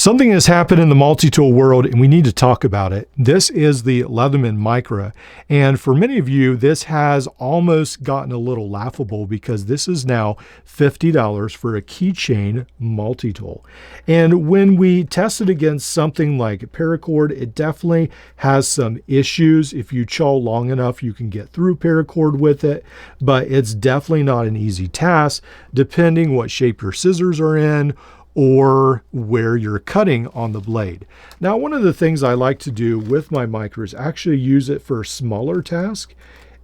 Something has happened in the multi-tool world and we need to talk about it. This is the Leatherman Micra. And for many of you, this has almost gotten a little laughable because this is now $50 for a keychain multi-tool. And when we test it against something like paracord, it definitely has some issues. If you chaw long enough, you can get through paracord with it, but it's definitely not an easy task depending what shape your scissors are in or where you're cutting on the blade. Now, one of the things I like to do with my Micra is actually use it for smaller tasks.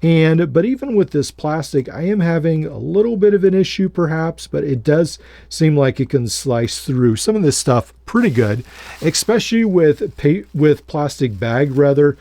But even with this plastic, I am having a little bit of an issue perhaps, but it does seem like it can slice through some of this stuff pretty good, especially with plastic bag rather.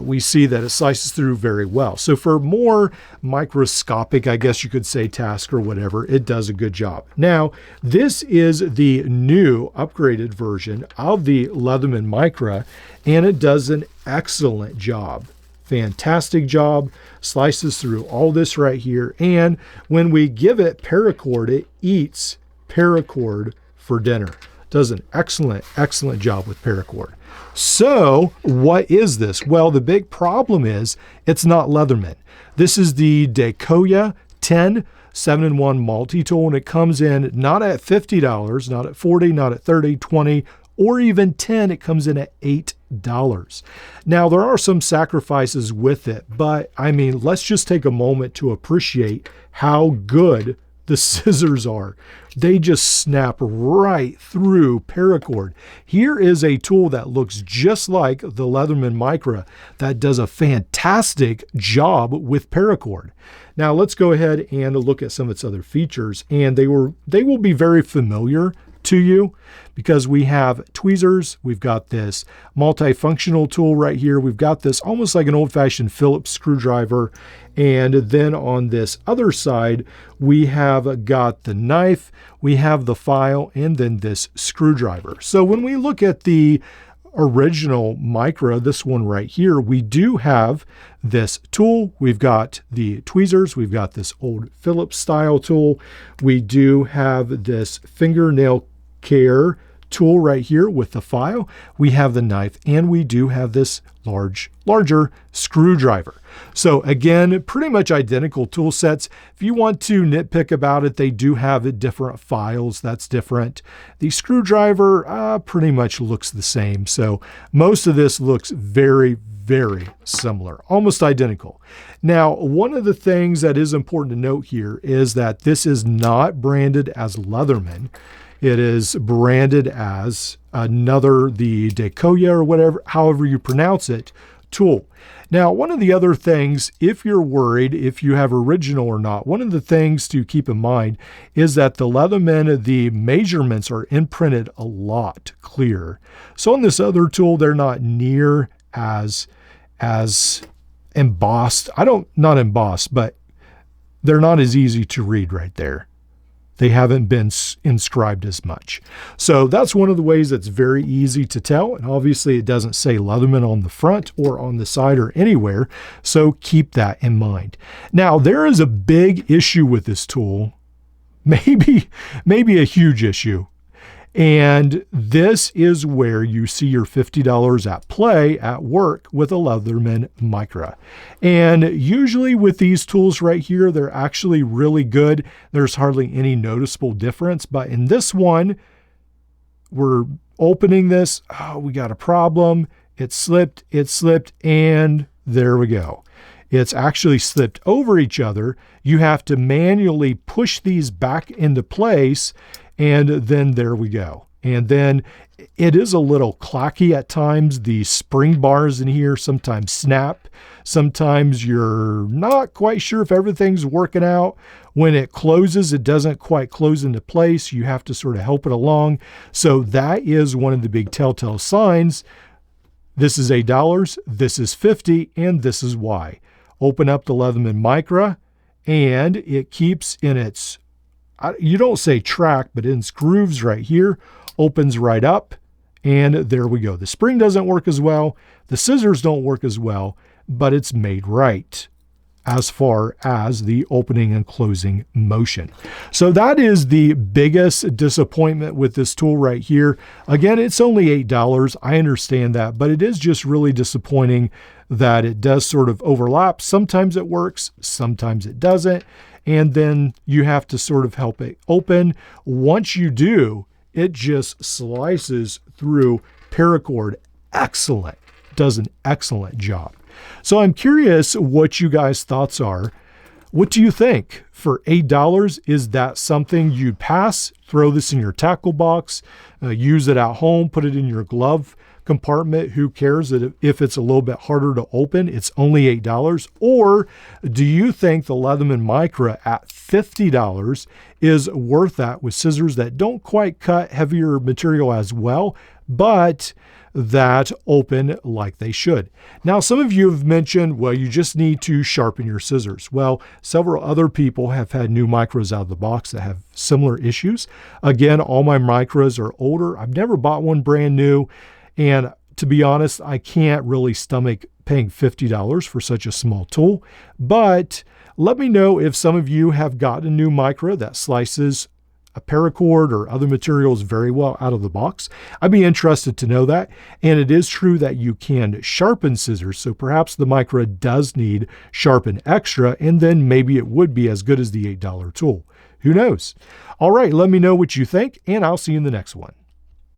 We see that it slices through very well. So for more microscopic, I guess you could say, task or whatever, it does a good job. Now, this is the new upgraded version of the Leatherman Micra, and it does an excellent job. Fantastic job, slices through all this right here. And when we give it paracord, it eats paracord for dinner. Does an excellent, excellent job with paracord. So what is this? Well, the big problem is it's not Leatherman. This is the Decoya 10 7-in-1 multi-tool, and it comes in not at $50, not at $40, not at $30, $20, or even $10. It comes in at $8. Now, there are some sacrifices with it, but I mean, let's just take a moment to appreciate how good the scissors are. They just snap right through paracord. Here is a tool that looks just like the Leatherman Micra that does a fantastic job with paracord. Now let's go ahead and look at some of its other features, and they will be very familiar to you because we have tweezers, we've got this multifunctional tool right here, we've got this almost like an old-fashioned Phillips screwdriver, and then on this other side we have got the knife, we have the file, and then this screwdriver. So when we look at the original Micra, this one right here, we do have this tool, we've got the tweezers, we've got this old Phillips style tool, we do have this fingernail care tool right here with the file, we have the knife, and we do have this larger screwdriver. So again, pretty much identical tool sets. If you want to nitpick about it, they do have different files. That's different. The screwdriver pretty much looks the same. So most of this looks very, very similar, almost identical. Now, one of the things that is important to note here is that this is not branded as Leatherman. It is branded as the Decoya or whatever, however you pronounce it, tool. Now, one of the other things, if you're worried if you have original or not, one of the things to keep in mind is that the Leatherman, the measurements are imprinted a lot clearer. So on this other tool, they're not near as embossed. Not embossed, but they're not as easy to read right there. They haven't been inscribed as much. So that's one of the ways that's very easy to tell. And obviously it doesn't say Leatherman on the front or on the side or anywhere. So keep that in mind. Now, there is a big issue with this tool, maybe a huge issue. And this is where you see your $50 at play at work with a Leatherman Micra. And usually with these tools right here, they're actually really good. There's hardly any noticeable difference. But in this one, we're opening this. Oh, we got a problem. It slipped, and there we go. It's actually slipped over each other. You have to manually push these back into place, and then there we go. And then it is a little clacky at times. The spring bars in here sometimes snap. Sometimes you're not quite sure if everything's working out. When it closes, it doesn't quite close into place. You have to sort of help it along. So that is one of the big telltale signs. This is $8, this is $50, and this is why. Open up the Leatherman Micra, and it keeps in its, you don't say track, but in grooves right here, opens right up, and there we go. The spring doesn't work as well, the scissors don't work as well, but it's made right. as far as the opening and closing motion. So that is the biggest disappointment with this tool right here. Again, it's only $8. I understand that, but it is just really disappointing that it does sort of overlap. Sometimes it works, sometimes it doesn't. And then you have to sort of help it open. Once you do, it just slices through paracord. Excellent. Does an excellent job. So I'm curious what you guys' thoughts are. What do you think? For $8, is that something you'd pass? Throw this in your tackle box, use it at home, put it in your glove compartment. Who cares if it's a little bit harder to open? It's only $8. Or do you think the Leatherman Micra at $50 is worth that, with scissors that don't quite cut heavier material as well, but that open like they should? Now, some of you have mentioned, well, you just need to sharpen your scissors. Well, several other people have had new Micras out of the box that have similar issues. Again, all my Micras are older. I've never bought one brand new. And to be honest, I can't really stomach paying $50 for such a small tool. But let me know if some of you have gotten a new Micra that slices a paracord or other materials very well out of the box. I'd be interested to know that. And it is true that you can sharpen scissors, so perhaps the Micra does need sharpen extra, and then maybe it would be as good as the $8 tool. Who knows? All right, let me know what you think, and I'll see you in the next one.